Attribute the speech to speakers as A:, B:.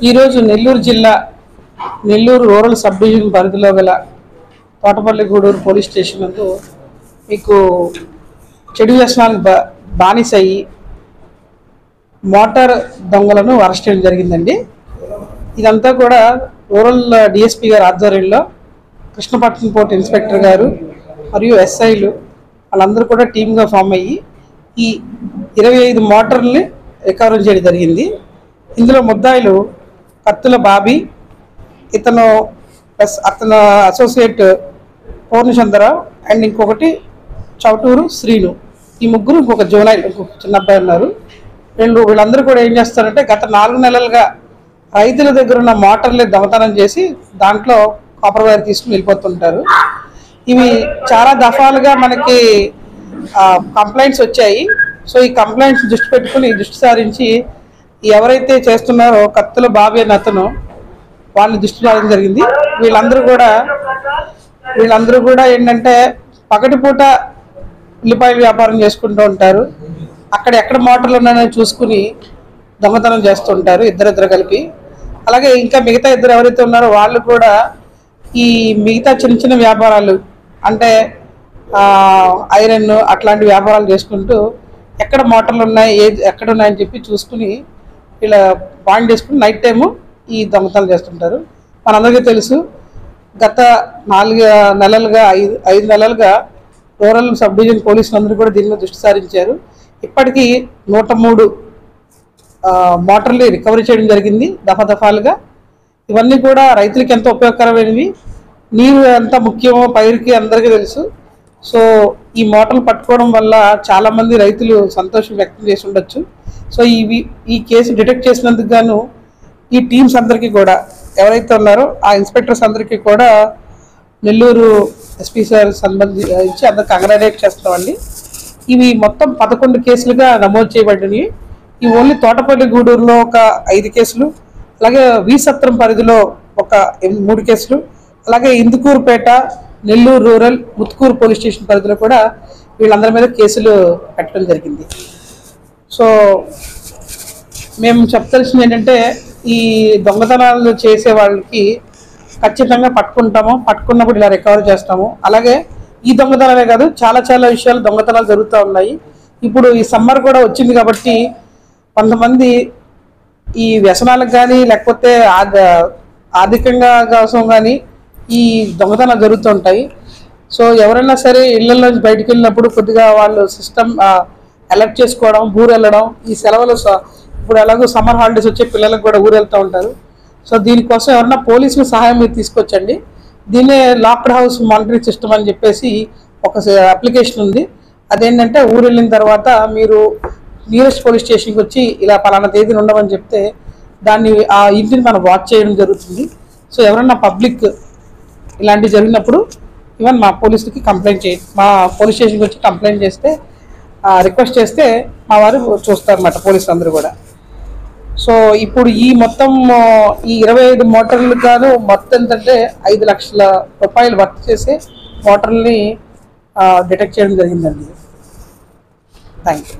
A: ఈరోజు నెల్లూరు జిల్లా Nellore rural sub division పరిధిలో గల తోటపల్లిగూడూరు పోలీస్ స్టేషన్ నందు మీకు చెడు వ్యసనాలకు బానిసయ్యి మోటార్ దొంగలను అరెస్ట్ చేయడం జరిగిందండి. ఇదంతా కూడా రూరల్ డిఎస్పీ గారి ఆధ్వర్యంలో కృష్ణపట్నం పోర్ట్ ఇన్స్పెక్టర్ గారు మరియు ఎస్ఐలు వాళ్ళందరూ కూడా టీమ్గా ఫామ్ అయ్యి ఈ 25 మోటార్లని రికవరీ చేయడం జరిగింది. ఇందులో ముద్దాయిలు కత్తుల బాబీ, ఇతను ప్లస్ అతను అసోసియేట్ పూర్ణచంద్రరావు అండ్ ఇంకొకటి చౌటూరు శ్రీను, ఈ ముగ్గురు ఇంకొక జోనైల్ ఇంకొక చిన్న అబ్బాయి ఉన్నారు. వీళ్ళందరూ కూడా ఏం చేస్తారంటే గత 4 నెలలుగా రైతుల దగ్గర ఉన్న మోటార్లు దొంగతనం చేసి దాంట్లో కాపర్ వైర్ తీసుకుని వెళ్ళిపోతుంటారు. ఇవి చాలా దఫాలుగా మనకి కంప్లైంట్స్ వచ్చాయి. సో ఈ కంప్లైంట్స్ దృష్టి సారించి ఎవరైతే చేస్తున్నారో కత్తుల బాబీ అని అతను వాళ్ళని దృష్టి రావడం జరిగింది. వీళ్ళందరూ కూడా ఏంటంటే పగటిపూట ఉల్లిపాయల వ్యాపారం చేసుకుంటూ ఉంటారు. అక్కడ ఎక్కడ మోటార్లు ఉన్నాయని చూసుకుని దొంగతనం చేస్తుంటారు ఇద్దరిద్దరు కలిపి. అలాగే ఇంకా మిగతా ఇద్దరు ఎవరైతే ఉన్నారో వాళ్ళు కూడా ఈ మిగతా చిన్న చిన్న వ్యాపారాలు అంటే ఐరన్ అట్లాంటి వ్యాపారాలు చేసుకుంటూ ఎక్కడ మోటార్లు ఉన్నాయి ఎక్కడ ఉన్నాయని చెప్పి చూసుకుని ఇలా పాయింట్ చేసుకుని నైట్ టైము ఈ దొంగతనాలు చేస్తుంటారు. మనందరికీ తెలుసు గత 4 నెలలుగా 5 నెలలుగా రూరల్ సబ్ డివిజన్ పోలీసులు అందరూ కూడా దీని మీద దృష్టి సారించారు. ఇప్పటికీ 103 మోటార్లు రికవరీ చేయడం జరిగింది దఫాలుగా. ఇవన్నీ కూడా రైతులకి ఎంతో ఉపయోగకరమైనవి. నీరు ఎంత ముఖ్యమో పైరుకి అందరికీ తెలుసు. సో ఈ మోటార్లు పట్టుకోవడం వల్ల చాలామంది రైతులు సంతోషం వ్యక్తం చేసి ఉండొచ్చు. సో ఈ కేసు డిటెక్ట్ చేసినందుకు గాను ఈ టీమ్స్ అందరికీ కూడా ఎవరైతే ఉన్నారో ఆ ఇన్స్పెక్టర్స్ అందరికీ కూడా నెల్లూరు ఎస్పీ సార్ సంబంధించి అందరికి కంగ్రాచులేట్ చేస్తామండి. ఇవి మొత్తం 11 కేసులుగా నమోదు చేయబడినవి. ఈ ఓన్లీ తోటపల్లిగూడూరులో ఒక 5 కేసులు, అలాగే వీసత్రం పరిధిలో ఒక 3 కేసులు, అలాగే Indukurupeta, Nellore rural, Muthukuru police station పరిధిలో కూడా వీళ్ళందరి మీద కేసులు పెట్టడం జరిగింది. సో మేము చెప్పదలసింది ఏంటంటే ఈ దొంగతనాలు చేసే వాళ్ళకి ఖచ్చితంగా పట్టుకున్నప్పుడు ఇలా రికవర్ చేస్తాము. అలాగే ఈ దొంగతనాలే కాదు చాలా విషయాలు దొంగతనాలు జరుగుతూ ఉన్నాయి. ఇప్పుడు ఈ సమ్మర్ కూడా వచ్చింది కాబట్టి కొంతమంది ఈ వ్యసనాలకు కానీ లేకపోతే ఆర్థికంగా కోసం కానీ ఈ దొంగతనాలు జరుగుతూ ఉంటాయి. సో ఎవరైనా సరే ఇళ్లలోంచి బయటకు వెళ్ళినప్పుడు కొద్దిగా వాళ్ళు సిస్టమ్ అలర్ట్ చేసుకోవడం, ఊరు వెళ్ళడం, ఈ సెలవులు ఇప్పుడు ఎలాగో సమ్మర్ హాలిడేస్ వచ్చే పిల్లలకు కూడా ఊరు వెళ్తూ ఉంటారు. సో దీనికోసం ఎవరైనా పోలీసుల సహాయం మీరు తీసుకొచ్చండి. దీన్నే లాక్డ్ హౌస్ మానిటరింగ్ సిస్టమ్ అని చెప్పేసి ఒక అప్లికేషన్ ఉంది. అదేంటంటే ఊరు వెళ్ళిన తర్వాత మీరు నియరెస్ట్ పోలీస్ స్టేషన్కి వచ్చి ఇలా పలానా తేదీని ఉండమని చెప్తే దాన్ని ఆ ఇంటిని మనం వాచ్ చేయడం జరుగుతుంది. సో ఎవరన్నా పబ్లిక్ ఇలాంటివి జరిగినప్పుడు ఈవెన్ మా పోలీసులకి మా పోలీస్ స్టేషన్కి వచ్చి కంప్లైంట్ చేస్తే రిక్వెస్ట్ చేస్తే మా వారు చూస్తారన్నమాట పోలీసులు అందరూ కూడా. సో ఇప్పుడు ఈ మొత్తం ఈ 25 మోటార్లు కాదు మొత్తం ఏంటంటే 5 లక్షల రూపాయలు వర్క్ చేసే మోటార్లని డిటెక్ట్ చేయడం జరిగిందండి. Thank you.